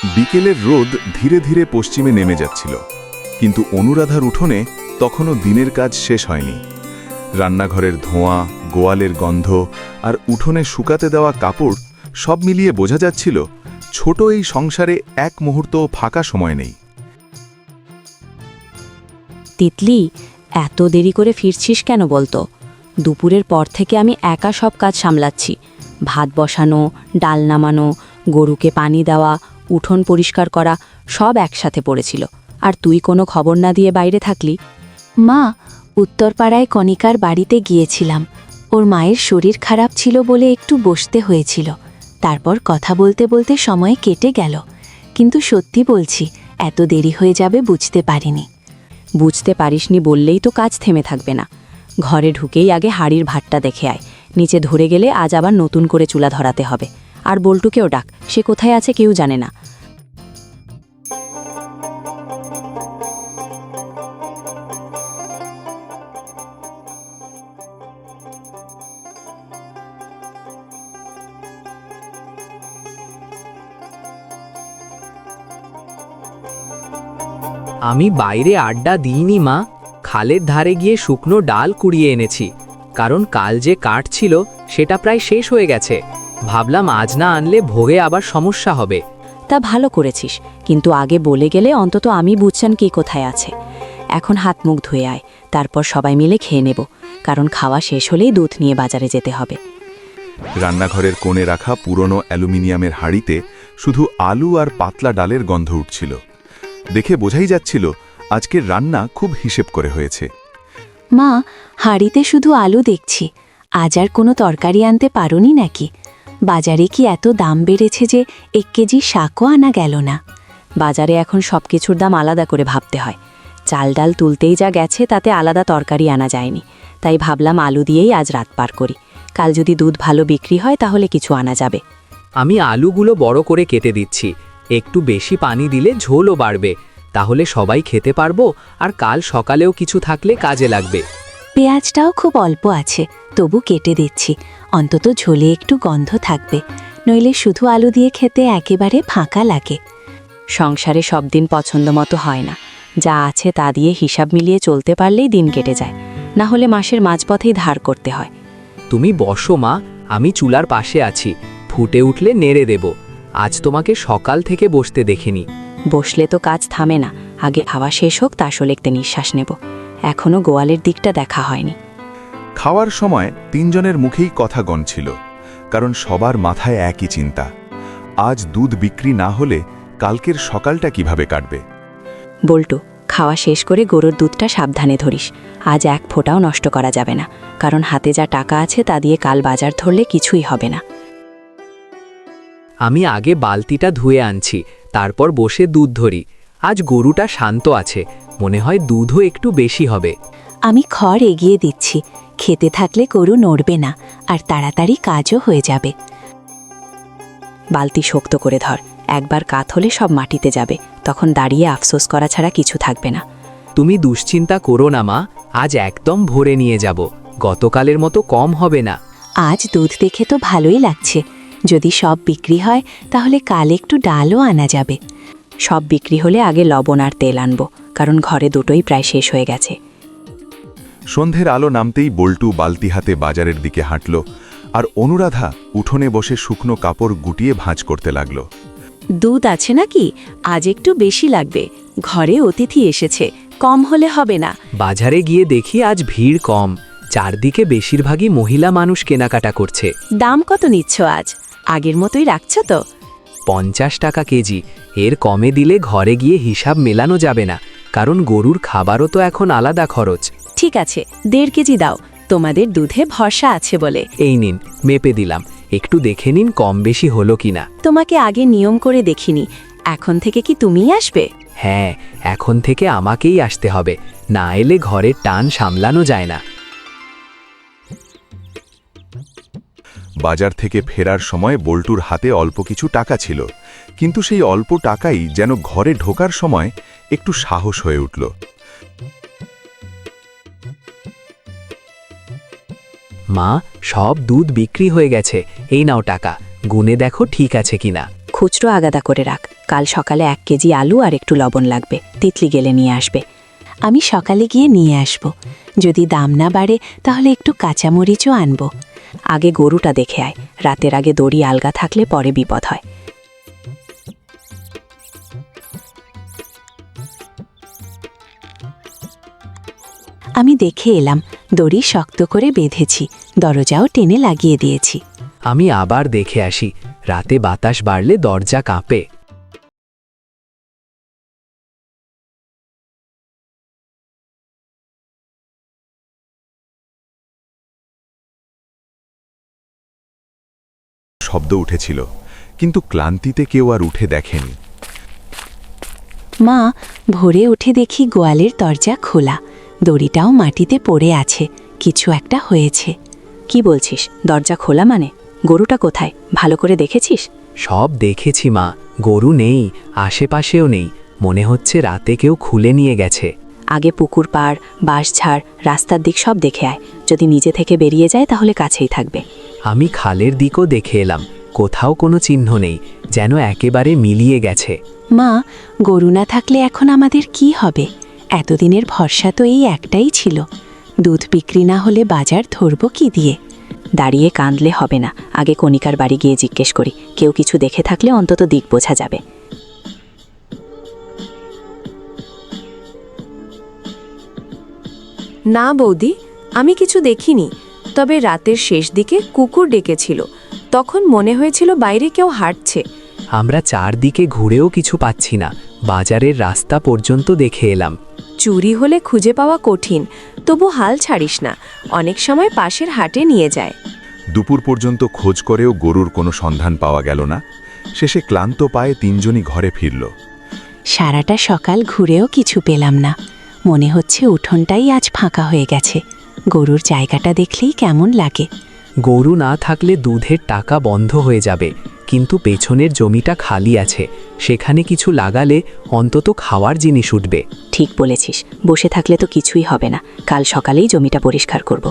বিকেলের রোদ ধীরে ধীরে পশ্চিমে নেমে যাচ্ছিল, কিন্তু অনুরাধার উঠোনে তখনও দিনের কাজ শেষ হয়নি। রান্নাঘরের ধোঁয়া, গোয়ালের গন্ধ আর উঠোনে শুকাতে দেওয়া কাপড় সব মিলিয়ে বোঝা যাচ্ছিল ছোট এই সংসারে এক মুহূর্ত ফাঁকা সময় নেই। তিতলি, এত দেরি করে ফিরছিস কেন বলতো? দুপুরের পর থেকে আমি একা সব কাজ সামলাচ্ছি। ভাত বসানো, ডাল নামানো, গরুকে পানি দেওয়া, উঠোন পরিষ্কার করা সব একসাথে পড়েছিল, আর তুই কোনো খবর না দিয়ে বাইরে থাকলি। মা, উত্তরপাড়ায় কণিকার বাড়িতে গিয়েছিলাম। ওর মায়ের শরীর খারাপ ছিল বলে একটু বসতে হয়েছিল। তারপর কথা বলতে বলতে সময় কেটে গেল, কিন্তু সত্যি বলছি, এত দেরি হয়ে যাবে বুঝতে পারিনি। বুঝতে পারিসনি বললেই তো কাজ থেমে থাকবে না। ঘরে ঢুকেই আগে হাড়ির ভাতটা দেখে আয়, নিচে ধরে গেলে আজ আবার নতুন করে চুলা ধরাতে হবে। আর বল্টুকেও ডাক, সে কোথায় আছে কেউ জানে না। আমি বাইরে আড্ডা দিইনি মা, খালের ধারে গিয়ে শুকনো ডাল কুড়িয়ে এনেছি, কারণ কাল যে কাঠ ছিল সেটা প্রায় শেষ হয়ে গেছে। ভাবলাম আজ না আনলে ভোগে আবার সমস্যা হবে। তা ভালো করেছিস, কিন্তু আগে বলে গেলে অন্তত আমি বুঝছেন কে কোথায় আছে। এখন হাত মুখ ধুয়ে আয়, তারপর সবাই মিলে খেয়ে নেব, কারণ খাওয়া শেষ হলেই দুধ নিয়ে বাজারে যেতে হবে। রান্নাঘরের কোণে রাখা পুরনো অ্যালুমিনিয়ামের হাঁড়িতে শুধু আলু আর পাতলা ডালের গন্ধ উঠছিল। দেখে বোঝাই যাচ্ছিল আজকের রান্না খুব হিসেব করে হয়েছে। মা, হাঁড়িতে শুধু আলু দেখছি, আজ আর কোনো তরকারি আনতে পারোনি নাকি? বাজারে কি এত দাম বেড়েছে যে 1 কেজি শাকও আনা গেল না? বাজারে এখন সব কিছুর দাম আলাদা করে ভাবতে হয়। চাল ডাল তুলতেই যা গেছে তাতে আলাদা তরকারি আনা যায়নি, তাই ভাবলাম আলু দিয়েই আজ রাত পার করি। কাল যদি দুধ ভালো বিক্রি হয় তাহলে কিছু আনা যাবে। আমি আলুগুলো বড় করে কেটে দিচ্ছি, একটু বেশি পানি দিলে ঝোলও বাড়বে, তাহলে সবাই খেতে পারবো, আর কাল সকালেও কিছু থাকলে কাজে লাগবে। পেঁয়াজটাও খুব অল্প আছে, তবু কেটে দিচ্ছি, অন্তত ঝোলে একটু গন্ধ থাকবে, নইলে শুধু আলু দিয়ে খেতে একেবারে ফাঁকা লাগে। সংসারে সব দিন পছন্দ মতো হয় না, যা আছে তা দিয়ে হিসাব মিলিয়ে চলতে পারলেই দিন কেটে যায়, না হলে মাসের মাঝপথেই ধার করতে হয়। তুমি বসো মা, আমি চুলার পাশে আছি, ফুটে উঠলে নেড়ে দেব। আজ তোমাকে সকাল থেকে বসতে দেখিনি। বসলে তো কাজ থামে না, আগে খাওয়া শেষ হোক তারপর একটু নিঃশ্বাস নেব। এখনো গোয়ালের দিকটা দেখা হয়নি। খাওয়ার সময় তিনজনের মুখেই কথা গনছিল, কারণ সবার মাথায় একই চিন্তা, আজ দুধ বিক্রি না হলে কালকের সকালটা কিভাবে কাটবে। বল্টু, খাওয়া শেষ করে গরুর দুধটা সাবধানে ধরিস। আজ এক ফোঁটাও নষ্ট করা যাবে না, কারণ হাতে যা টাকা আছে তা দিয়ে কাল বাজার ধরলে কিছুই হবে না। আমি আগে বালতিটা ধুয়ে আনছি, তারপর বসে দুধ ধরি। আজ গরুটা শান্ত আছে, মনে হয় দুধও একটু বেশি হবে। আমি খড় এগিয়ে দিচ্ছি, খেতে থাকলে গরু নড়বে না, আর তাড়াতাড়ি কাজও হয়ে যাবে। বালতি শক্ত করে ধর, একবার কাত হলে সব মাটিতে যাবে, তখন দাঁড়িয়ে আফসোস করা ছাড়া কিছু থাকবে না। তুমি দুশ্চিন্তা করো না মা, আজ একদম ভরে নিয়ে যাব, গতকালের মতো কম হবে না। আজ দুধ দেখে তো ভালোই লাগছে, যদি সব বিক্রি হয় তাহলে কাল একটু ডালও আনা যাবে। সব বিক্রি হলে আগে লবণ আর তেল আনবো, কারণ ঘরে দুটোই প্রায় শেষ হয়ে গেছে। সন্ধ্যের আলো নামতেই বল্টু বালতি হাতে বাজারের দিকে হাঁটল, আর অনুরাধা উঠোনে বসে শুকনো কাপড় গুটিয়ে ভাঁজ করতে লাগল। দুধ আছে নাকি? আজ একটু বেশি লাগবে, ঘরে অতিথি এসেছে, কম হলে হবে না। বাজারে গিয়ে দেখি আজ ভিড় কম, চারদিকে বেশিরভাগই মহিলা মানুষ কেনাকাটা করছে। দাম কত নিচ্ছ আজ? আগের মতোই রাখছো তো? 50 টাকা কেজি, এর কমে দিলে ঘরে গিয়ে হিসাব মেলানো যাবে না, কারণ গরুর খাবারও তো এখন আলাদা খরচ। ঠিক আছে, 1.5 কেজি দাও, তোমাদের দুধে ভরসা আছে বলে। এই নিন, মেপে দিলাম, একটু দেখে নিন কম বেশি হলো কিনা। তোমাকে আগে নিয়ম করে দেখিনি, এখন থেকে কি তুমিই আসবে? হ্যাঁ, এখন থেকে আমাকেই আসতে হবে, না এলে ঘরের টান সামলানো যায় না। বাজার থেকে ফেরার সময় বল্টুর হাতে অল্প কিছু টাকা ছিল, কিন্তু সেই অল্প টাকাই যেন ঘরে ঢোকার সময় একটু সাহস হয়ে উঠল। মা, সব দুধ বিক্রি হয়ে গেছে, এই নাও টাকা, গুনে দেখো ঠিক আছে কিনা। খুচরো আগাদা করে রাখ, কাল সকালে 1 কেজি আলু আর একটু লবণ লাগবে, তিতলি গেলে নিয়ে আসবে। আমি সকালে গিয়ে নিয়ে আসব। যদি দাম না বাড়ে তাহলে একটু কাঁচামরিচও আনব। আগে গরুটা দেখে আয়, রাতের আগে দড়ি আলগা থাকলে পরে বিপদ হয়। আমি দেখে এলাম, দড়ি শক্ত করে বেঁধেছি, দরজাও টেনে লাগিয়ে দিয়েছি। আমি আবার দেখে আসি, রাতে বাতাস বাড়লে দরজা কাঁপে। শব্দ উঠেছিল, কিন্তু ক্লান্তিতে কেউ আর উঠে দেখেনি। মা, ভোরে উঠে দেখি গোয়ালের দরজা খোলা, দড়িটাও মাটিতে পড়ে আছে, কিছু একটা হয়েছে। কি বলছিস? দরজা খোলা মানে? গরুটা কোথায়? ভালো করে দেখেছিস? সব দেখেছি মা, গরু নেই, আশেপাশেও নেই, মনে হচ্ছে রাতে কেউ খুলে নিয়ে গেছে। আগে পুকুর পাড়, বাঁশঝাড়, রাস্তার দিক সব দেখে আয়। যদি নিজে থেকে বেরিয়ে যায় তাহলে কাছেই থাকবে। আমি খালের দিকও দেখে এলাম, কোথাও কোনো চিহ্ন নেই, যেন একেবারে মিলিয়ে গেছে। মা, গরু না থাকলে এখন আমাদের কি হবে? এতদিনের ভরসা তো এই একটাই ছিল। দুধ বিক্রি না হলে বাজার ধরব কি দিয়ে? দাঁড়িয়ে কাঁদলে হবে না, আগে কণিকার বাড়ি গিয়ে জিজ্ঞেস করি। কেউ কিছু দেখে থাকলে অন্তত দিক বোঝা যাবে। না বৌদি, আমি কিছু দেখিনি, তবে রাতের শেষ দিকে কুকুর ডেকেছিল, তখন মনে হয়েছিল বাইরে কেউ হাঁটছে। আমরা চারদিকে ঘুরেও কিছু পাচ্ছি না, বাজারের রাস্তা পর্যন্ত দেখে এলাম। চুরি হলে খুঁজে পাওয়া কঠিন, তবু হাল ছাড়িস না, অনেক সময় পাশের হাটে নিয়ে যায়। দুপুর পর্যন্ত খোঁজ করেও গরুর কোনো সন্ধান পাওয়া গেল না। শেষে ক্লান্ত পায়ে তিনজনই ঘরে ফিরল। সারাটা সকাল ঘুরেও কিছু পেলাম না। মনে হচ্ছে উঠোনটাই আজ ফাঁকা হয়ে গেছে। গরুর জায়গাটা দেখলেই কেমন লাগে। গরু না থাকলে দুধের টাকা বন্ধ হয়ে যাবে, কিন্তু পেছনের জমিটা খালি আছে, সেখানে কিছু লাগালে অন্তত খাওয়ার জিনিস উঠবে। ঠিক বলেছিস, বসে থাকলে তো কিছুই হবে না। কাল সকালেই জমিটা পরিষ্কার করব।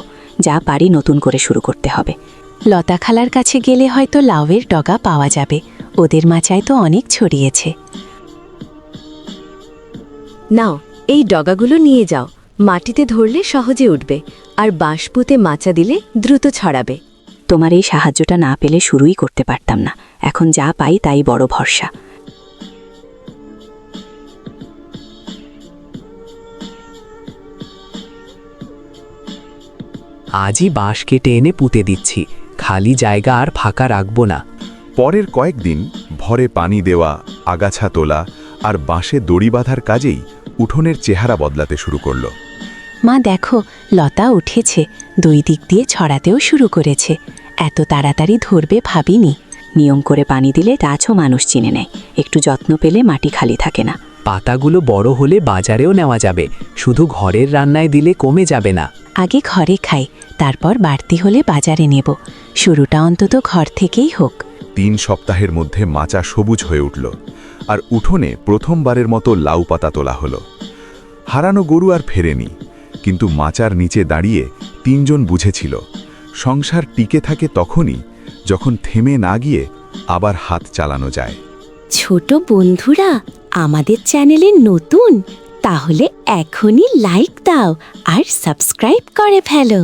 যা পারি নতুন করে শুরু করতে হবে। লতা খালার কাছে গেলে হয়তো লাউয়ের ডগা পাওয়া যাবে, ওদের মাচায় তো অনেক ছড়িয়েছে। নাও, এই ডগাগুলো নিয়ে যাও, মাটিতে ধরলে সহজে উঠবে, আর বাঁশ পুঁতে মাচা দিলে দ্রুত ছড়াবে। তোমার এই সাহায্যটা না পেলে শুরুই করতে পারতাম না। এখন যা পাই তাই বড় ভরসা। আজই বাঁশ কেটে এনে পুঁতে দিচ্ছি, খালি জায়গা আর ফাঁকা রাখবো না। পরের কয়েকদিন ভরে পানি দেওয়া, আগাছা তোলা আর বাঁশে দড়ি বাঁধার কাজেই উঠোনের চেহারা বদলাতে শুরু করল। মা দেখো, লতা উঠেছে, 2 দিক দিয়ে ছড়াতেও শুরু করেছে। এত তাড়াতাড়ি ধরবে ভাবিনি। নিয়ম করে পানি দিলে গাছও মানুষ চিনে নেয়। একটু যত্ন পেলে মাটি খালি থাকে না। পাতাগুলো বড় হলে বাজারেও নেওয়া যাবে, শুধু ঘরের রান্নায় দিলে কমে যাবে না। আগে ঘরে খাই, তারপর বাড়তি হলে বাজারে নেব। শুরুটা অন্তত ঘর থেকেই হোক। 3 সপ্তাহের মধ্যে মাচা সবুজ হয়ে উঠল, আর উঠোনে প্রথমবারের মতো লাউ পাতা তোলা হলো। হারানো গরু আর ফেরেনি, কিন্তু মাচার নিচে দাঁড়িয়ে 3 জন বুঝেছিল সংসার টিকে থাকে তখনই যখন থেমে না গিয়ে আবার হাত চালানো যায়। ছোট বন্ধুরা, আমাদের চ্যানেলে নতুন? তাহলে এখনই লাইক দাও আর সাবস্ক্রাইব করে ফেলো।